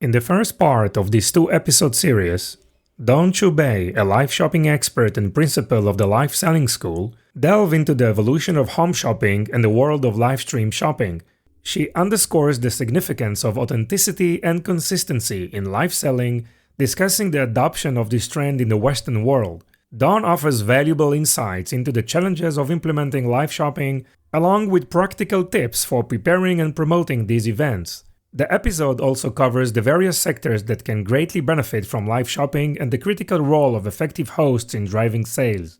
In the first part of this two-episode series, Don Chubai, a live shopping expert and principal of the Live Selling School, delve into the evolution of home shopping and the world of live stream shopping. She underscores the significance of authenticity and consistency in live selling, discussing the adoption of this trend in the Western world. Dawn offers valuable insights into the challenges of implementing live shopping, along with practical tips for preparing and promoting these events. The episode also covers the various sectors that can greatly benefit from live shopping and the critical role of effective hosts in driving sales.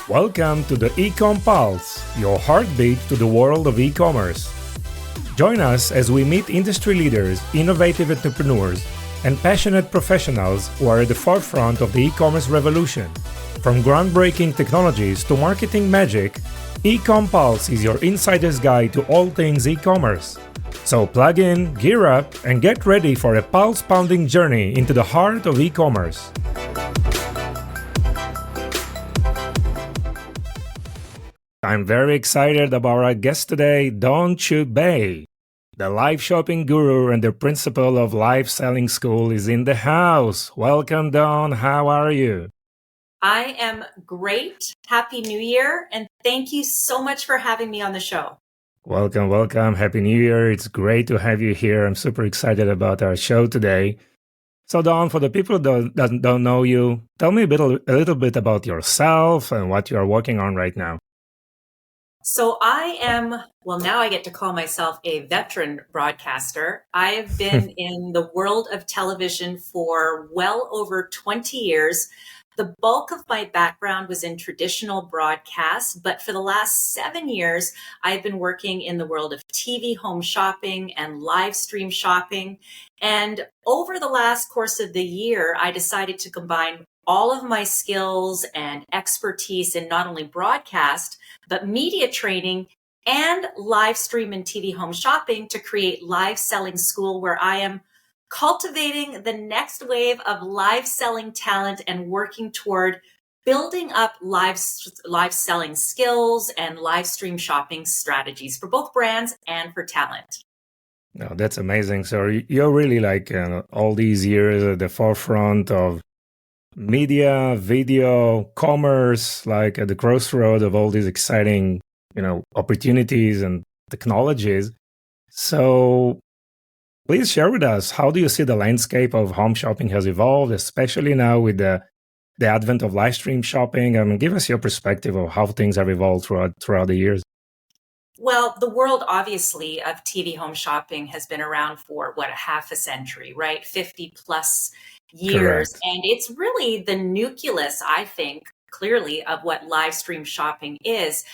Welcome to the Ecom Pulse, your heartbeat to the world of e-commerce. Join us as we meet industry leaders, innovative entrepreneurs, and passionate professionals who are at the forefront of the e-commerce revolution. From groundbreaking technologies to marketing magic, Ecom Pulse is your insider's guide to all things e-commerce. So plug in, gear up, and get ready for a pulse-pounding journey into the heart of e-commerce. I'm very excited about our guest today, Don Chubai. The live shopping guru and the principal of Live Selling School is in the house. Welcome, Don. How are you? I am great. Happy New Year. And thank you so much for having me on the show. Welcome, welcome. Happy New Year. It's great to have you here. I'm super excited about our show today. So, Don, for the people that don't know you, tell me a little bit about yourself and what you are working on right now. So now I get to call myself a veteran broadcaster. I've been in the world of television for well over 20 years. The bulk of my background was in traditional broadcasts, but for the last 7 years, I've been working in the world of TV home shopping and live stream shopping. And over the last course of the year, I decided to combine all of my skills and expertise in not only broadcast, but media training and live stream and TV home shopping to create Live Selling School, where I am cultivating the next wave of live selling talent and working toward building up live selling skills and live stream shopping strategies for both brands and for talent. No, that's amazing. So you're really like all these years at the forefront of media, video, commerce, like at the crossroad of all these exciting, opportunities and technologies. So please share with us, how do you see the landscape of home shopping has evolved, especially now with the advent of live stream shopping? Give us your perspective of how things have evolved throughout the years. Well, the world, obviously, of TV home shopping has been around for, a half a century, right? 50 plus years. Correct. And it's really the nucleus, I think, clearly, of what live stream shopping is.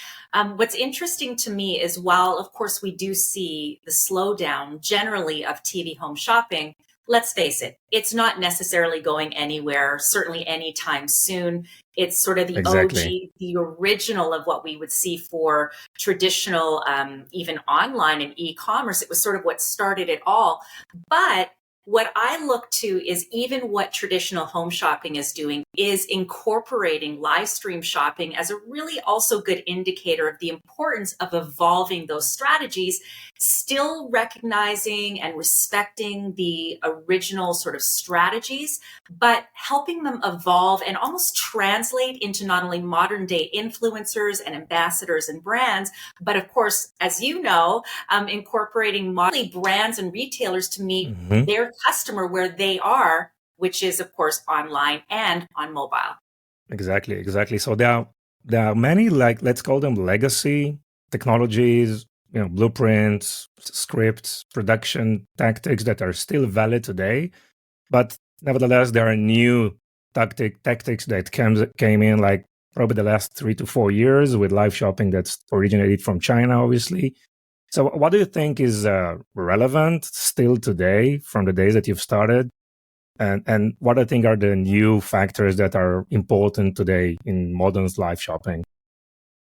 What's interesting to me is, while, of course, we do see the slowdown generally of TV home shopping, let's face it, it's not necessarily going anywhere, certainly anytime soon. It's sort of the Exactly. OG, the original of what we would see for traditional, even online and e-commerce. It was sort of what started it all. But what I look to is even what traditional home shopping is doing is incorporating live stream shopping as a really also good indicator of the importance of evolving those strategies, still recognizing and respecting the original sort of strategies, but helping them evolve and almost translate into not only modern day influencers and ambassadors and brands, but of course, as you know, incorporating modern brands and retailers to meet their customer where they are, which is, of course, online and on mobile. Exactly. So there are many, like, let's call them legacy technologies, blueprints, scripts, production tactics that are still valid today. But nevertheless, there are new tactics that came in like probably the last 3 to 4 years with live shopping that's originated from China, obviously. So what do you think is relevant still today from the days that you've started? And what I think are the new factors that are important today in modern live shopping?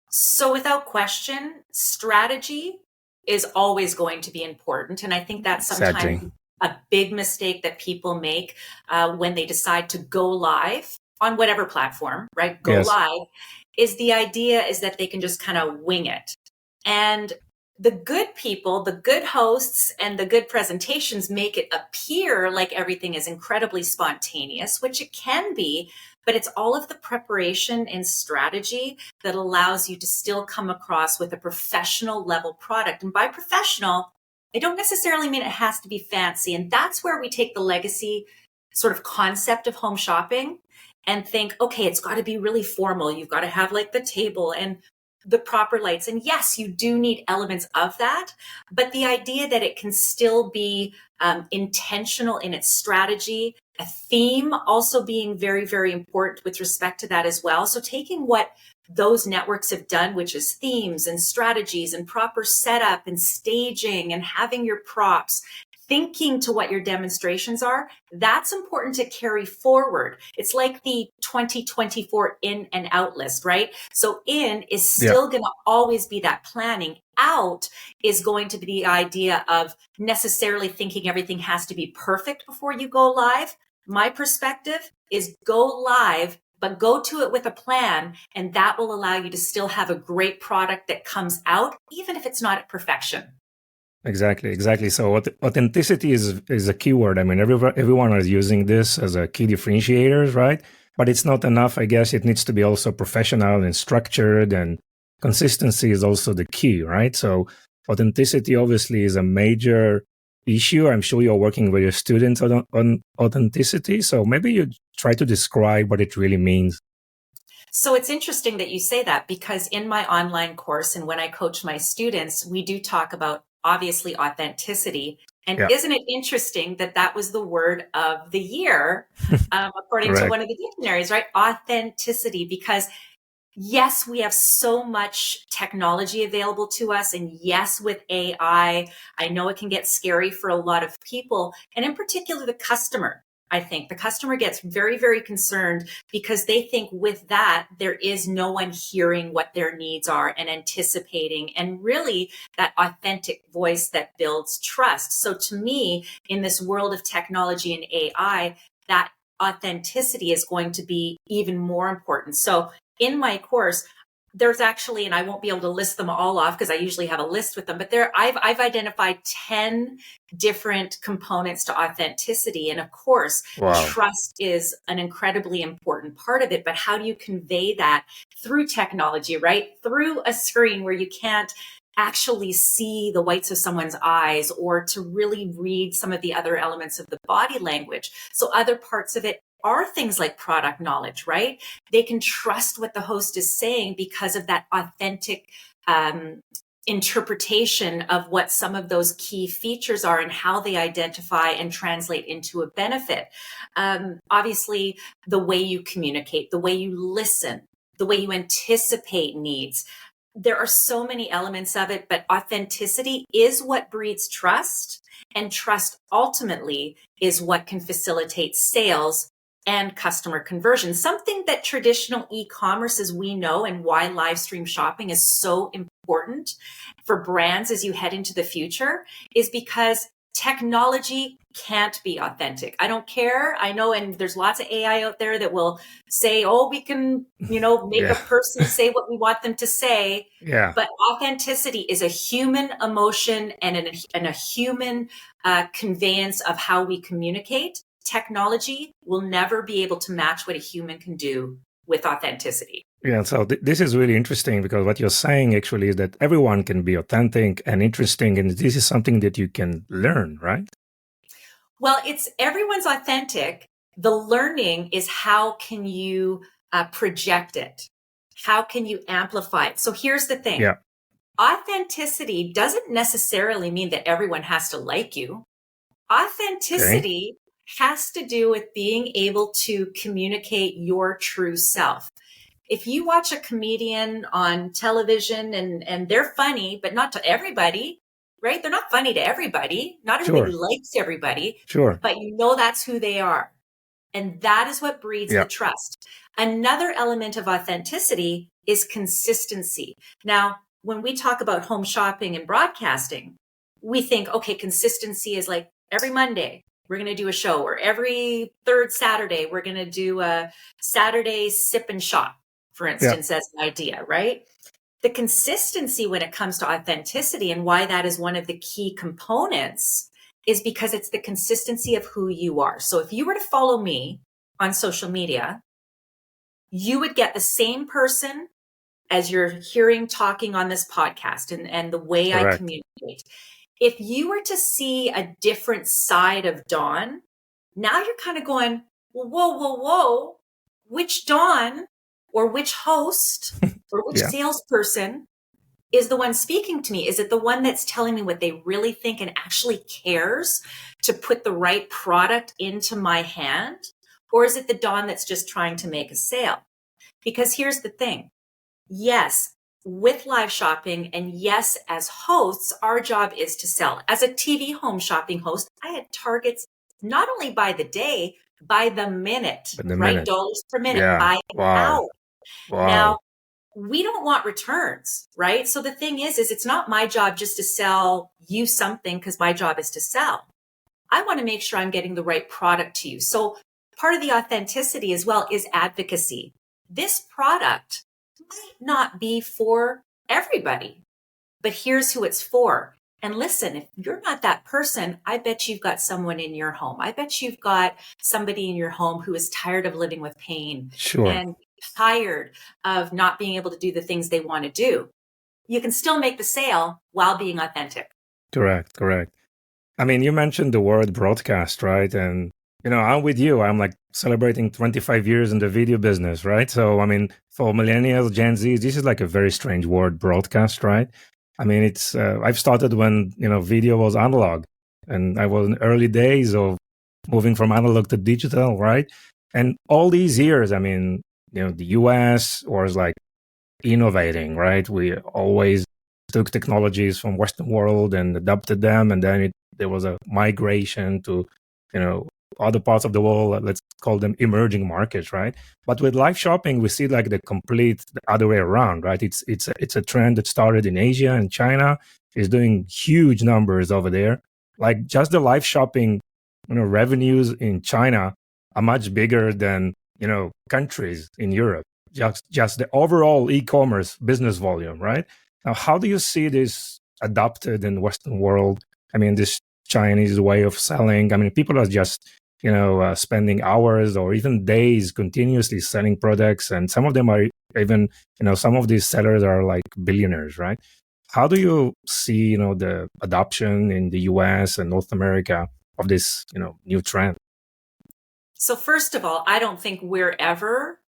So without question, strategy is always going to be important. And I think that's sometimes a big mistake that people make when they decide to go live on whatever platform, right? Go live. is the idea is that they can just kind of wing it. And the good people, the good hosts, and the good presentations make it appear like everything is incredibly spontaneous, which it can be, but it's all of the preparation and strategy that allows you to still come across with a professional level product. And by professional, I don't necessarily mean it has to be fancy. And that's where we take the legacy sort of concept of home shopping and think, okay, it's got to be really formal. You've got to have like the table and the proper lights. And yes, you do need elements of that, but the idea that it can still be intentional in its strategy, a theme also being very, very important with respect to that as well. So taking what those networks have done, which is themes and strategies and proper setup and staging and having your props, thinking to what your demonstrations are, that's important to carry forward. It's like the 2024 in and out list, right? So in is still going to always be that planning. Out is going to be the idea of necessarily thinking everything has to be perfect before you go live. My perspective is go live, but go to it with a plan, and that will allow you to still have a great product that comes out, even if it's not at perfection. Exactly. So authenticity is a keyword. I mean, everyone is using this as a key differentiators, right? But it's not enough. I guess it needs to be also professional and structured, and consistency is also the key, right? So authenticity obviously is a major issue. I'm sure you're working with your students on authenticity. So maybe you try to describe what it really means. So it's interesting that you say that, because in my online course and when I coach my students, we do talk about obviously authenticity. And isn't it interesting that that was the word of the year, according to one of the dictionaries, right? Authenticity, because yes, we have so much technology available to us. And yes, with AI, I know it can get scary for a lot of people. And in particular, the customer. I think the customer gets very, very concerned because they think with that, there is no one hearing what their needs are and anticipating, and really that authentic voice that builds trust. So to me, in this world of technology and AI, that authenticity is going to be even more important. So in my course, there's actually, and I won't be able to list them all off because I usually have a list with them, but I've identified 10 different components to authenticity. And of course, trust is an incredibly important part of it. But how do you convey that through technology, right? Through a screen where you can't actually see the whites of someone's eyes, or to really read some of the other elements of the body language. So other parts of it are things like product knowledge, right? They can trust what the host is saying because of that authentic interpretation of what some of those key features are and how they identify and translate into a benefit. Obviously, the way you communicate, the way you listen, the way you anticipate needs. There are so many elements of it, but authenticity is what breeds trust, and trust ultimately is what can facilitate sales and customer conversion. Something that traditional e-commerce, as we know, and why live stream shopping is so important for brands as you head into the future, is because technology can't be authentic. I don't care. I know, and there's lots of AI out there that will say, oh, we can, make a person say what we want them to say. Yeah. But authenticity is a human emotion and a human conveyance of how we communicate. Technology will never be able to match what a human can do with authenticity. Yeah, so this is really interesting, because what you're saying actually is that everyone can be authentic and interesting, and this is something that you can learn, right? Well, it's everyone's authentic. The learning is how can you project it? How can you amplify it? So here's the thing. Yeah. Authenticity doesn't necessarily mean that everyone has to like you. Authenticity has to do with being able to communicate your true self. If you watch a comedian on television and they're funny, but not to everybody, right? They're not funny to everybody. Not everybody likes everybody, but that's who they are. And that is what breeds the trust. Another element of authenticity is consistency. Now, when we talk about home shopping and broadcasting, we think, okay, consistency is like every Monday, we're going to do a show, or every third Saturday, we're going to do a Saturday sip and shop. for Yeah. instance, as an idea, right? The consistency when it comes to authenticity and why that is one of the key components is because it's the consistency of who you are. So if you were to follow me on social media, you would get the same person as you're hearing talking on this podcast and the way I Correct. communicate. If you were to see a different side of Dawn, now you're kind of going, well, whoa, which Dawn or which host or which Yeah. salesperson is the one speaking to me? Is it the one that's telling me what they really think and actually cares to put the right product into my hand? Or is it the Dawn that's just trying to make a sale? Because here's the thing. Yes, with live shopping, and yes, as hosts, our job is to sell. As a TV home shopping host, I had targets not only by the day, by the minute, But the right? minute. Dollars per minute, Yeah. by an Wow. hour. Wow. Now, we don't want returns, right? So the thing is it's not my job just to sell you something because my job is to sell. I want to make sure I'm getting the right product to you. So part of the authenticity as well is advocacy. This product might not be for everybody, but here's who it's for. And listen, if you're not that person, I bet you've got someone in your home. I bet you've got somebody in your home who is tired of living with pain Sure. and tired of not being able to do the things they want to do. You can still make the sale while being authentic. Correct. I mean, you mentioned the word broadcast, right? And, I'm with you. I'm like celebrating 25 years in the video business, right? So, I mean, for millennials, Gen Z, this is like a very strange word, broadcast, right? I mean, I've started when, video was analog, and I was in early days of moving from analog to digital, right? And all these years, I mean, the US was like innovating, right? We always took technologies from Western world and adopted them, and then there was a migration to, other parts of the world. Let's call them emerging markets, right? But with live shopping, we see like the other way around, right? It's a trend that started in Asia, and China is doing huge numbers over there. Like just the live shopping, revenues in China are much bigger than countries in Europe. Just the overall e-commerce business volume, right? Now, how do you see this adopted in the Western world? I mean, this Chinese way of selling. I mean, people are just spending hours or even days continuously selling products, and some of them are even some of these sellers are like billionaires, right? How do you see the adoption in the US and North America of this new trend? So first of all, I don't think we're ever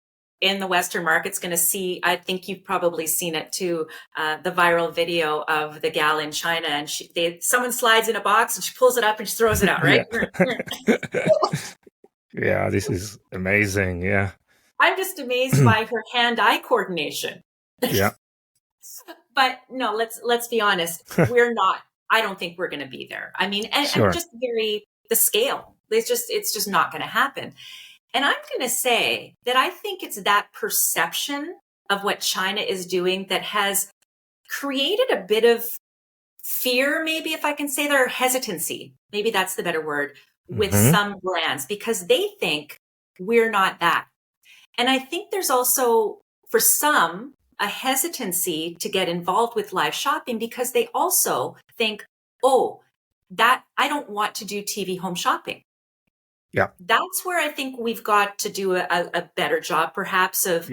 in the Western market's going to see, I think you've probably seen it too, the viral video of the gal in China, and someone slides in a box and she pulls it up and she throws it out, right? Yeah, this is amazing. Yeah. I'm just amazed by her hand-eye coordination. Yeah. But no, let's be honest. We're not, I don't think we're going to be there. I mean, and just the scale, it's just not going to happen. And I'm going to say that I think it's that perception of what China is doing that has created a bit of fear, maybe if I can say that, or hesitancy, maybe that's the better word, with some brands, because they think we're not that. And I think there's also, for some, a hesitancy to get involved with live shopping because they also think, oh, that I don't want to do TV home shopping. Yeah. That's where I think we've got to do a better job, perhaps, of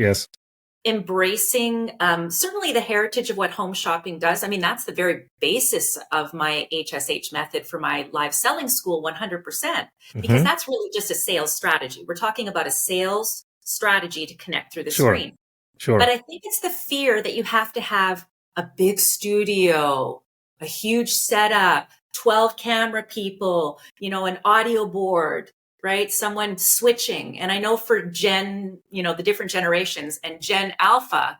embracing certainly the heritage of what home shopping does. I mean, that's the very basis of my HSH method for my live selling school, 100%, because that's really just a sales strategy. We're talking about a sales strategy to connect through the screen. Sure. But I think it's the fear that you have to have a big studio, a huge setup, 12 camera people, an audio board, right? Someone switching. And I know for Gen, the different generations, and Gen Alpha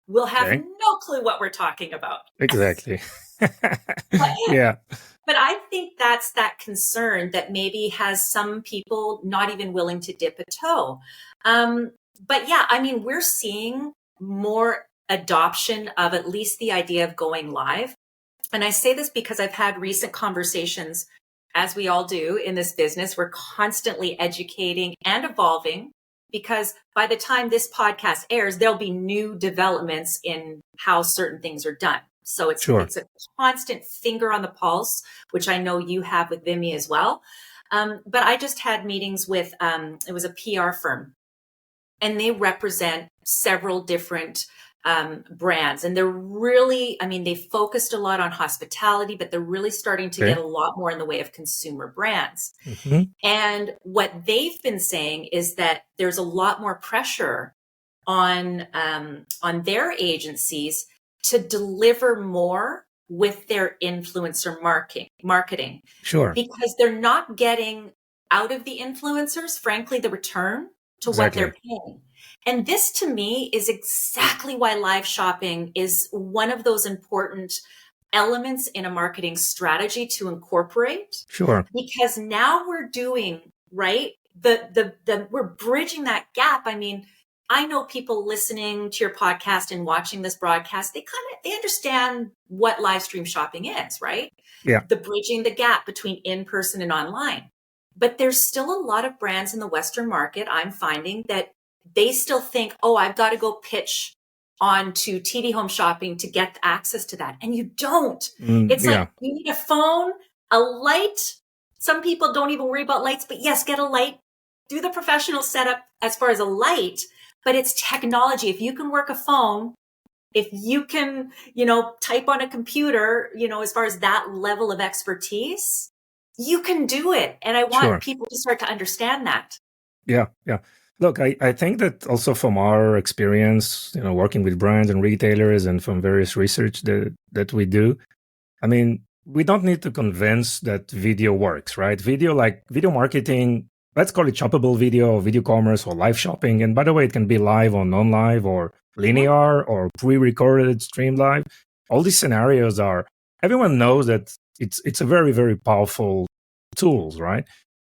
will have no clue what we're talking about. Exactly. Yeah. But I think that's that concern that maybe has some people not even willing to dip a toe. But yeah, I mean, we're seeing more adoption of at least the idea of going live. And I say this because I've had recent conversations, as we all do in this business. We're constantly educating and evolving because by the time this podcast airs, there'll be new developments in how certain things are done. So it's Sure. it's a constant finger on the pulse, which I know you have with Vimy as well. But I just had meetings with it was a PR firm, and they represent several different brands, and they're really, I mean, they focused a lot on hospitality, but they're really starting to get a lot more in the way of consumer brands. And what they've been saying is that there's a lot more pressure on their agencies to deliver more with their influencer marketing. Sure. Because they're not getting out of the influencers, frankly, the return to what they're paying. And this to me is exactly why live shopping is one of those important elements in a marketing strategy to incorporate. Sure. Because now we're doing, right, we're bridging that gap. I mean, I know people listening to your podcast and watching this broadcast, they understand what live stream shopping is, right? Yeah. The bridging the gap between in-person and online. But there's still a lot of brands in the Western market, I'm finding, that they still think, oh, I've got to go pitch onto TD Home Shopping to get access to that. And you don't. It's like you need a phone, a light. Some people don't even worry about lights, but yes, get a light. Do the professional setup as far as a light, but it's technology. If you can work a phone, if you can, type on a computer, as far as that level of expertise, you can do it. And I want people to start to understand that. Yeah. Yeah. Look, I think that also from our experience, working with brands and retailers and from various research that we do, I mean, we don't need to convince that video works, right? Video marketing, let's call it shoppable video, video commerce, or live shopping. And by the way, it can be live or non-live or linear or pre-recorded, stream live. All these scenarios everyone knows that it's a very, very powerful tools, right?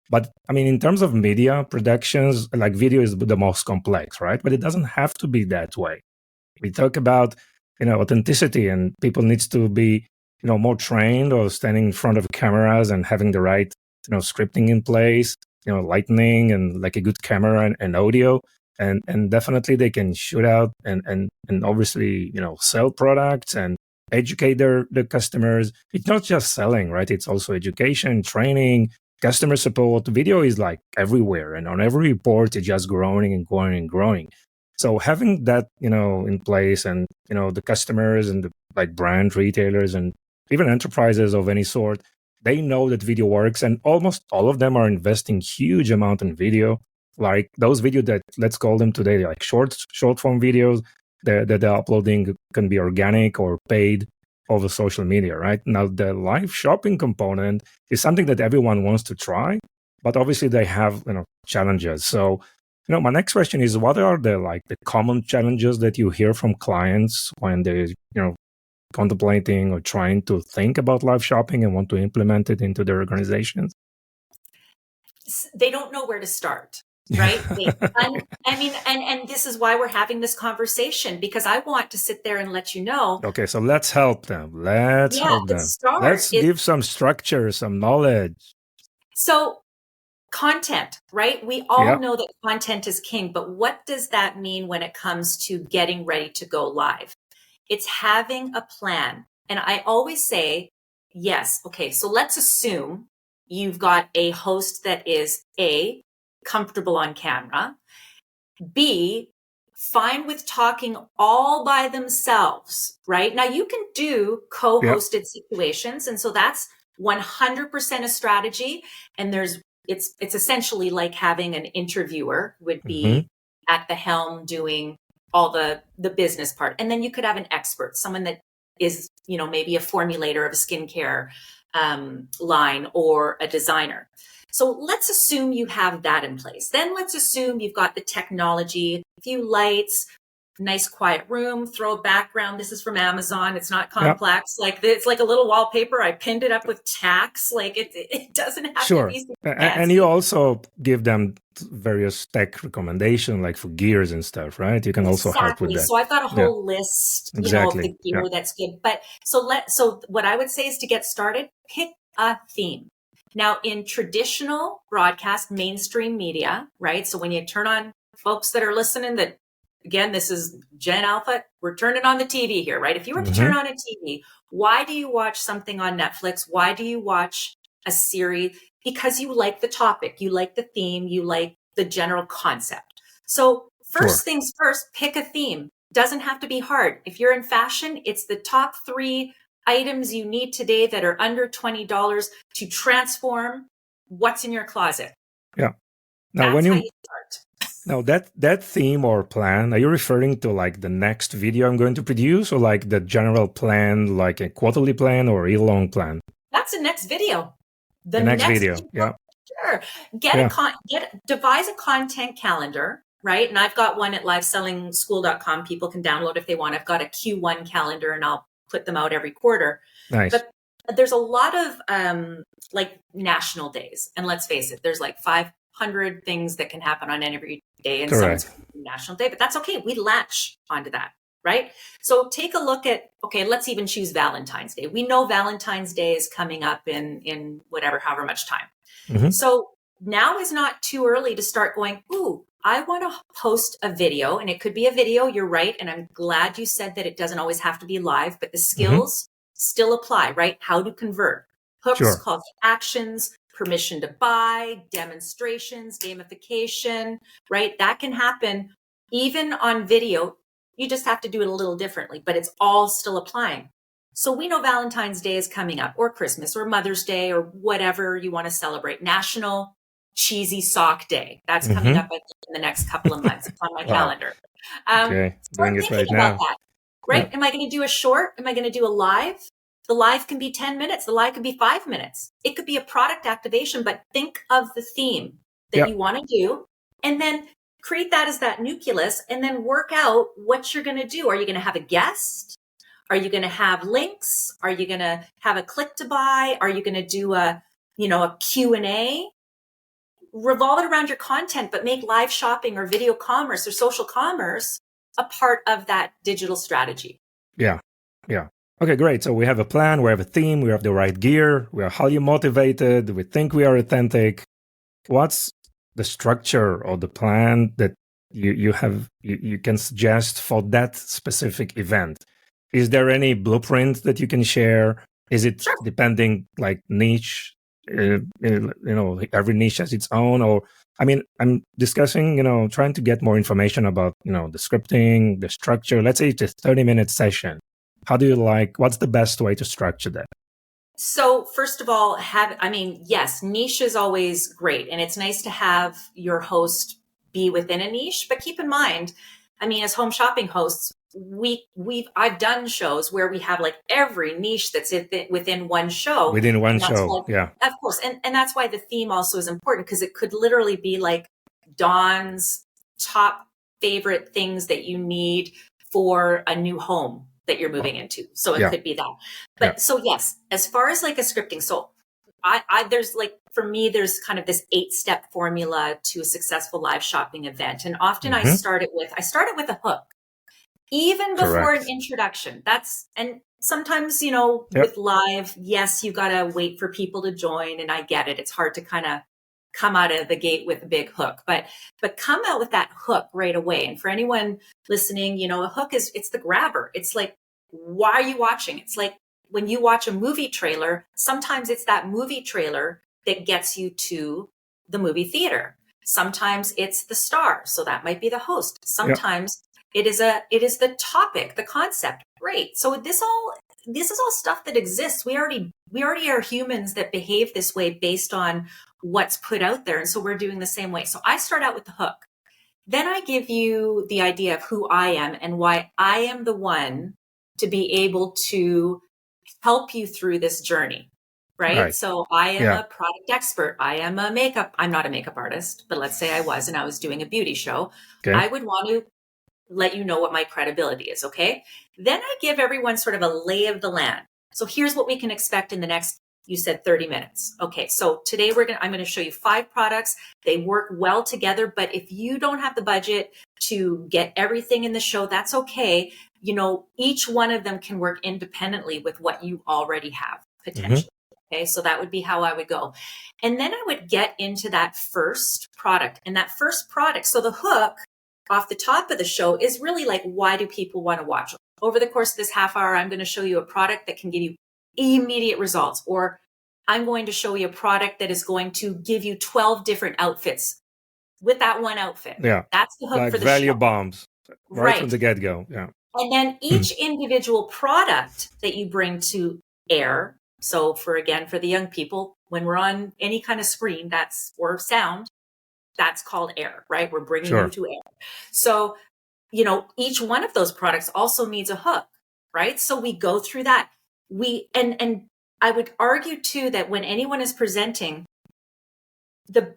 But I mean, in terms of media productions, like video is the most complex, right? But it doesn't have to be that way. We talk about, authenticity, and people needs to be, more trained or standing in front of cameras and having the right, scripting in place, lighting and like a good camera and audio. And definitely they can shoot out and obviously, sell products and educate their customers. It's not just selling, right? It's also education, training, customer support. Video is like everywhere, and on every report, it's just growing and growing and growing. So having that, in place, and the customers and the brand retailers and even enterprises of any sort, they know that video works, and almost all of them are investing huge amount in video. Like those videos that, let's call them today, like short form videos that they're uploading can be organic or paid over social media, right? Now, the live shopping component is something that everyone wants to try, but obviously they have, challenges. So, my next question is, what are the common challenges that you hear from clients when they're, contemplating or trying to think about live shopping and want to implement it into their organizations? They don't know where to start. Right. And this is why we're having this conversation, because I want to sit there and let you know. Okay, so let's help them. Let's give some structure, some knowledge. So content, right? We all know that content is king, but what does that mean when it comes to getting ready to go live? It's having a plan. And I always say, yes. Okay, so let's assume you've got a host that is A, comfortable on camera, B, fine with talking all by themselves, right? Now you can do co-hosted situations. And so that's 100% a strategy. And it's essentially like having an interviewer would be at the helm doing all the business part. And then you could have an expert, someone that is, maybe a formulator of a skincare line or a designer. So let's assume you have that in place. Then let's assume you've got the technology, a few lights, nice quiet room, throw a background. This is from Amazon. It's not complex. It's like a little wallpaper. I pinned it up with tacks. Like it doesn't have to be super fancy. And you also give them various tech recommendations, like for gears and stuff, right? You can also help with that. So I've got a whole list, of the gear that's good. But so what I would say is, to get started, pick a theme. Now, in traditional broadcast, mainstream media, right? So when you turn on folks that are listening that, again, this is Gen Alpha. We're turning on the TV here, right? If you were to turn on a TV, why do you watch something on Netflix? Why do you watch a series? Because you like the topic, you like the theme, you like the general concept. So first things first, pick a theme. Doesn't have to be hard. If you're in fashion, it's the top 3 items you need today that are under $20 to transform what's in your closet. Yeah. Now, That's how you start. Now that theme or plan, are you referring to like the next video I'm going to produce, or like the general plan, like a quarterly plan or a year-long plan? That's the next video. The next video. Yeah. Sure. Devise a content calendar, right? And I've got one at livesellingschool.com. People can download if they want. I've got a Q1 calendar and I'll put them out every quarter. Nice. But there's a lot of like national days. And let's face it, there's like 500 things that can happen on every day. And Correct. some national day, but that's okay. We latch onto that. Right? So take a look at, okay, let's even choose Valentine's Day. We know Valentine's Day is coming up in however much time. So now is not too early to start going, ooh, I want to post a video, and it could be a video. You're right. And I'm glad you said that it doesn't always have to be live, but the skills still apply, right? How to convert, hooks, call to actions, permission to buy, demonstrations, gamification, right? That can happen even on video. You just have to do it a little differently, but it's all still applying. So we know Valentine's Day is coming up, or Christmas, or Mother's Day, or whatever you want to celebrate. National Cheesy Sock Day. That's coming up in the next couple of months. It's on my calendar. Okay, doing it right now. That, right? Yeah. Am I going to do a short? Am I going to do a live? The live can be 10 minutes. The live can be 5 minutes. It could be a product activation, but think of the theme that you want to do, and then create that as that nucleus, and then work out what you're going to do. Are you going to have a guest? Are you going to have links? Are you going to have a click to buy? Are you going to do a Q&A? Revolve it around your content, but make live shopping or video commerce or social commerce a part of that digital strategy. Yeah. Okay, great. So we have a plan, we have a theme, we have the right gear, we are highly motivated, we think we are authentic. What's the structure or the plan that you can suggest for that specific event? Is there any blueprint that you can share? Is it depending like niche? Every niche has its own, or I mean, I'm discussing, trying to get more information about, the scripting, the structure. Let's say it's a 30-minute session. How do you what's the best way to structure that? So first of all, yes, niche is always great. And it's nice to have your host be within a niche, but keep in mind, as home shopping hosts, I've done shows where we have like every niche that's within one show. Within one show, yeah. Of course. And that's why the theme also is important, because it could literally be like Dawn's top favorite things that you need for a new home that you're moving into. So it could be that. But so yes, as far as like a scripting, so there's like, for me, there's kind of this 8-step formula to a successful live shopping event. And often I start it with a hook. Even before an introduction. And sometimes, with live, yes, you got to wait for people to join. And I get it. It's hard to kind of come out of the gate with a big hook, but come out with that hook right away. And for anyone listening, a hook it's the grabber. It's like, why are you watching? It's like when you watch a movie trailer, sometimes it's that movie trailer that gets you to the movie theater. Sometimes it's the star. So that might be the host. Sometimes it is the topic, the concept. Great. So this is all stuff that exists. We already are humans that behave this way based on what's put out there. And so we're doing the same way. So I start out with the hook. Then I give you the idea of who I am and why I am the one to be able to help you through this journey. Right. So I am a product expert. I'm not a makeup artist, but let's say I was, and I was doing a beauty show. Okay. I would want to let you know what my credibility is. Okay. Then I give everyone sort of a lay of the land. So here's what we can expect in the next, you said 30 minutes. Okay. So today I'm going to show you 5 products. They work well together, but if you don't have the budget to get everything in the show, that's okay. Each one of them can work independently with what you already have potentially. Okay, so that would be how I would go. And then I would get into that first product. And that first product, so the hook off the top of the show is really like, why do people want to watch? Over the course of this half hour, I'm going to show you a product that can give you immediate results, or I'm going to show you a product that is going to give you 12 different outfits with that one outfit. Yeah. That's the hook Like for the value show. bombs right from Right. the get-go. Yeah. And then each individual product that you bring to air. So for the young people, when we're on any kind of screen or sound, that's called air, right? We're bringing you to air. So, each one of those products also needs a hook, right? So we go through that. And I would argue too that when anyone is presenting, the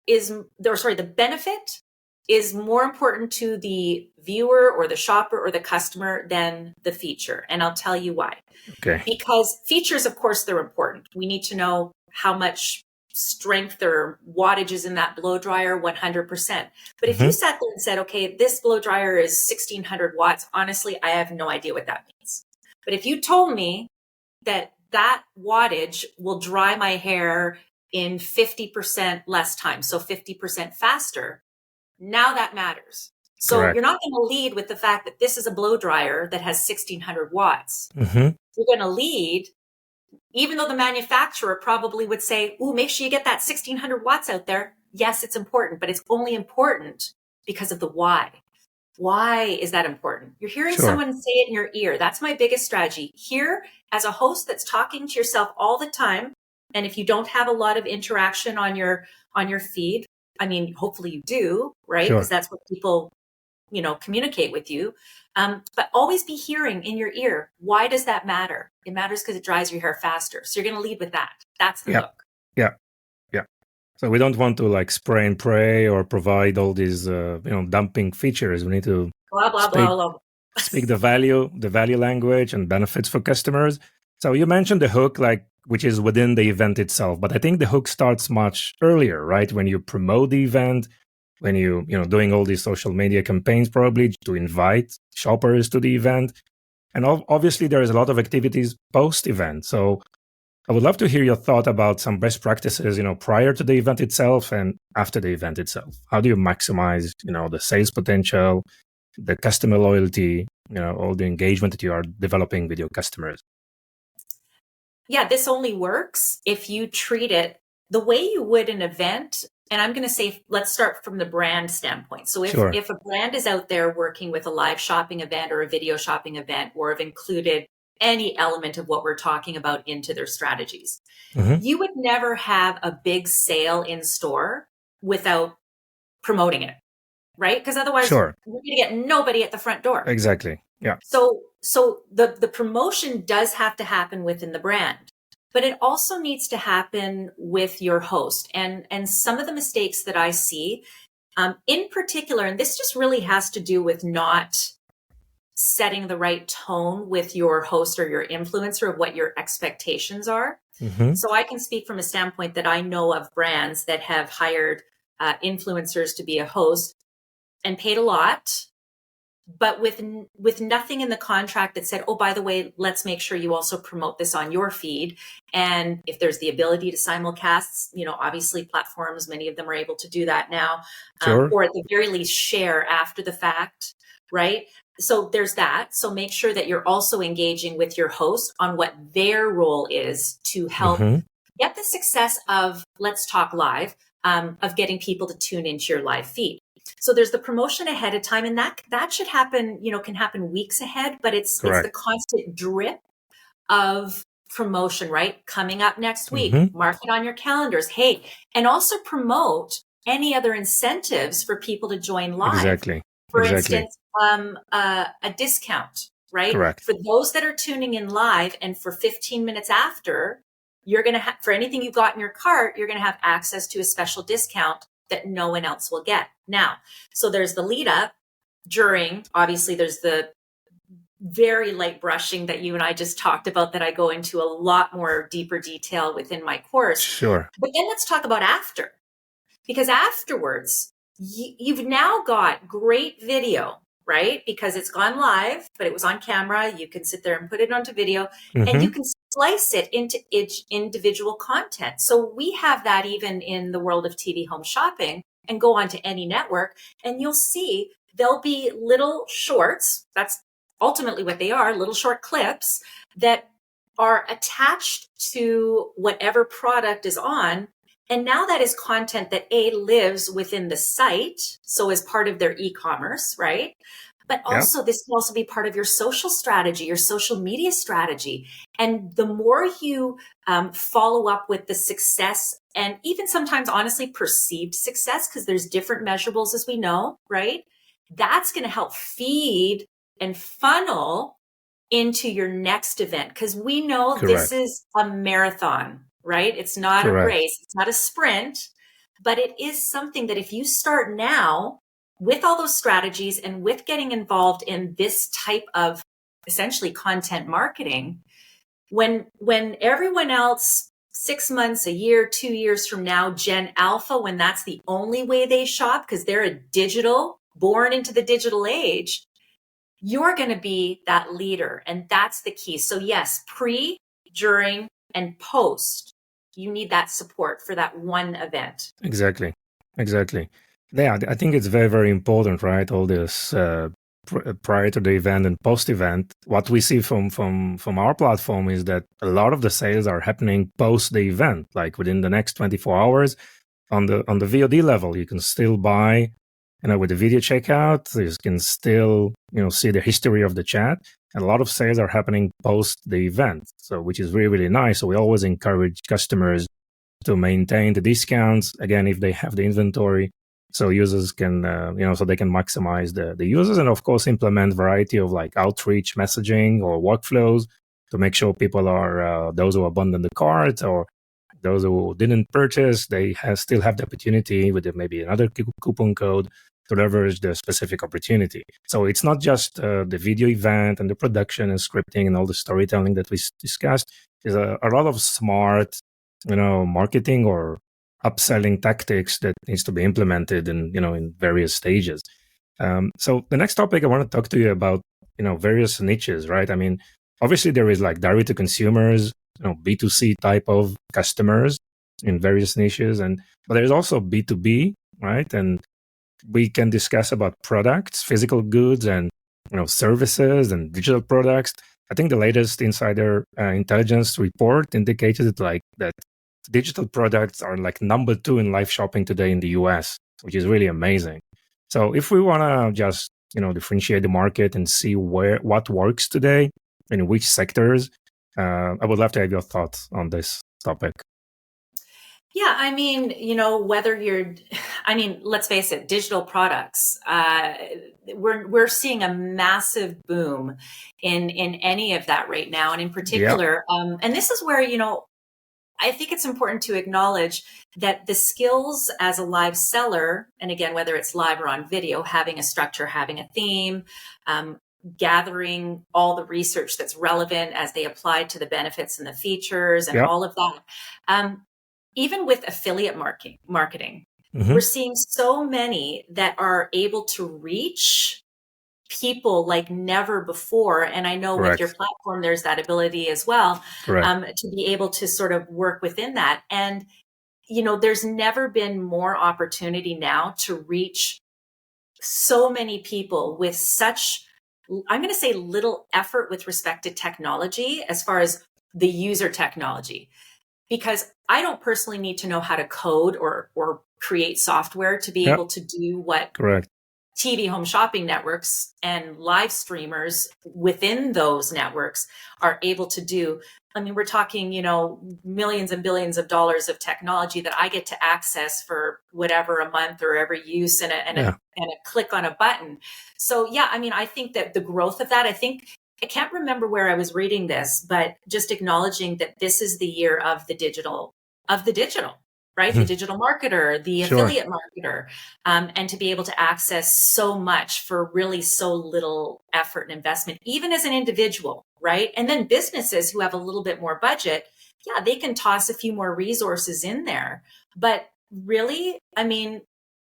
the benefit is more important to the viewer or the shopper or the customer than the feature. And I'll tell you why. Okay. Because features, of course, they're important. We need to know how much strength or wattage is in that blow dryer, 100%. But if you sat there and said, okay, this blow dryer is 1600 watts, honestly, I have no idea what that means. But if you told me that wattage will dry my hair in 50% less time, so 50% faster, now that matters. So Correct. You're not going to lead with the fact that this is a blow dryer that has 1600 watts. You're going to lead, even though the manufacturer probably would say, "Ooh, make sure you get that 1600 watts out there." Yes, it's important, but it's only important because of the why. Why is that important? You're hearing someone say it in your ear. That's my biggest strategy. Here, as a host that's talking to yourself all the time, and if you don't have a lot of interaction on your feed, I mean, hopefully you do, right? Because that's what people, communicate with you. But always be hearing in your ear. Why does that matter? It matters because it dries your hair faster. So you're going to lead with that. That's the hook. Yeah. So we don't want to like spray and pray or provide all these, dumping features. We need to blah, blah, blah, blah. speak the value language and benefits for customers. So you mentioned the hook, which is within the event itself, but I think the hook starts much earlier, right? When you promote the event, when doing all these social media campaigns, probably to invite shoppers to the event. And obviously there is a lot of activities post-event. So I would love to hear your thought about some best practices, prior to the event itself and after the event itself. How do you maximize, the sales potential, the customer loyalty, all the engagement that you are developing with your customers? Yeah, this only works if you treat it the way you would an event. And I'm going to say, let's start from the brand standpoint. So if a brand is out there working with a live shopping event or a video shopping event, or have included any element of what we're talking about into their strategies, you would never have a big sale in store without promoting it, right? Because otherwise you're going to get nobody at the front door. Exactly. Yeah. So the promotion does have to happen within the brand, but it also needs to happen with your host. And some of the mistakes that I see, in particular, and this just really has to do with not setting the right tone with your host or your influencer of what your expectations are. So I can speak from a standpoint that I know of brands that have hired influencers to be a host and paid a lot, but with nothing in the contract that said, oh, by the way, let's make sure you also promote this on your feed. And if there's the ability to simulcast, obviously platforms, many of them are able to do that now, or at the very least share after the fact, right? So there's that. So make sure that you're also engaging with your host on what their role is to help get the success of Let's Talk Live, of getting people to tune into your live feed. So there's the promotion ahead of time, and that should happen, can happen weeks ahead, but it's the constant drip of promotion, right? Coming up next week, mark it on your calendars. Hey, and also promote any other incentives for people to join live. Exactly. For instance, a discount, right? Correct. For those that are tuning in live, and for 15 minutes after, you're going to have, for anything you've got in your cart, you're going to have access to a special discount that no one else will get. Now, so there's the lead up during, obviously there's the very light brushing that you and I just talked about that I go into a lot more deeper detail within my course. Sure. But then let's talk about after, because afterwards, you've now got great video, right? Because it's gone live, but it was on camera. You can sit there and put it onto video, and you can slice it into each individual content. So we have that even in the world of TV home shopping, and go onto any network and you'll see there'll be little shorts. That's ultimately what they are, little short clips that are attached to whatever product is on. And now that is content that lives within the site. So as part of their e-commerce, right? But also this can also be part of your social strategy, your social media strategy. And the more you follow up with the success, and even sometimes honestly perceived success, because there's different measurables as we know, right? That's going to help feed and funnel into your next event. Because we know this is a marathon, right? It's not a race. It's not a sprint, but it is something that if you start now with all those strategies and with getting involved in this type of essentially content marketing, when everyone else 6 months, a year, 2 years from now, Gen Alpha, when that's the only way they shop because they're a digital, born into the digital age, you're going to be that leader. And that's the key. So yes, pre, during, and post, you need that support for that one event. Exactly. Yeah, I think it's very, very important, right? All this prior to the event and post event. What we see from our platform is that a lot of the sales are happening post the event, like within the next 24 hours. On the VOD level, you can still buy, with the video checkout, you can still, see the history of the chat. And a lot of sales are happening post the event, so which is really, really nice. So we always encourage customers to maintain the discounts, again, if they have the inventory, so users can, so they can maximize the users, and of course implement variety of like outreach messaging or workflows to make sure people are, those who abandoned the cart or those who didn't purchase, they still have the opportunity with maybe another coupon code to leverage the specific opportunity. So it's not just the video event and the production and scripting and all the storytelling that we discussed. There's a lot of smart, marketing or upselling tactics that needs to be implemented in various stages. So the next topic I want to talk to you about, various niches, right? I mean, obviously there is like direct to consumers, B2C type of customers in various niches, but there's also B2B, right? And we can discuss about products, physical goods, and services and digital products. I think the latest insider intelligence report indicated that digital products are like number 2 in live shopping today in the US, which is really amazing. So if we want to just differentiate the market and see what works today and in which sectors, I would love to have your thoughts on this topic. Yeah, I mean, let's face it, digital products. We're seeing a massive boom in any of that right now, and in particular, and this is where I think it's important to acknowledge that the skills as a live seller, and again, whether it's live or on video, having a structure, having a theme, gathering all the research that's relevant as they apply to the benefits and the features and all of that. Even with affiliate marketing, we're seeing so many that are able to reach people like never before. And I know with your platform, there's that ability as well, to be able to sort of work within that. And, there's never been more opportunity now to reach so many people with such, I'm going to say, little effort with respect to technology as far as the user technology. Because I don't personally need to know how to code or create software to be able to do what TV home shopping networks and live streamers within those networks are able to do. I mean, we're talking, millions and billions of dollars of technology that I get to access for whatever a month or every use and a click on a button. So, I think that the growth of that, I can't remember where I was reading this, but just acknowledging that this is the year of the digital, right? The digital marketer, the affiliate marketer, and to be able to access so much for really so little effort and investment, even as an individual, right? And then businesses who have a little bit more budget, they can toss a few more resources in there. But really,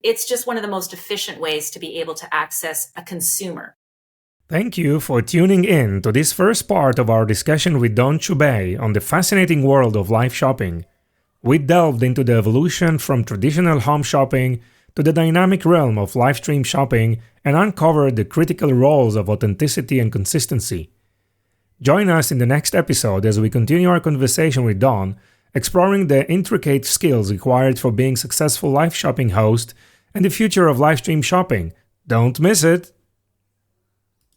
it's just one of the most efficient ways to be able to access a consumer. Thank you for tuning in to this first part of our discussion with Don Chubai on the fascinating world of live shopping. We delved into the evolution from traditional home shopping to the dynamic realm of live stream shopping and uncovered the critical roles of authenticity and consistency. Join us in the next episode as we continue our conversation with Don, exploring the intricate skills required for being a successful live shopping host and the future of live stream shopping. Don't miss it!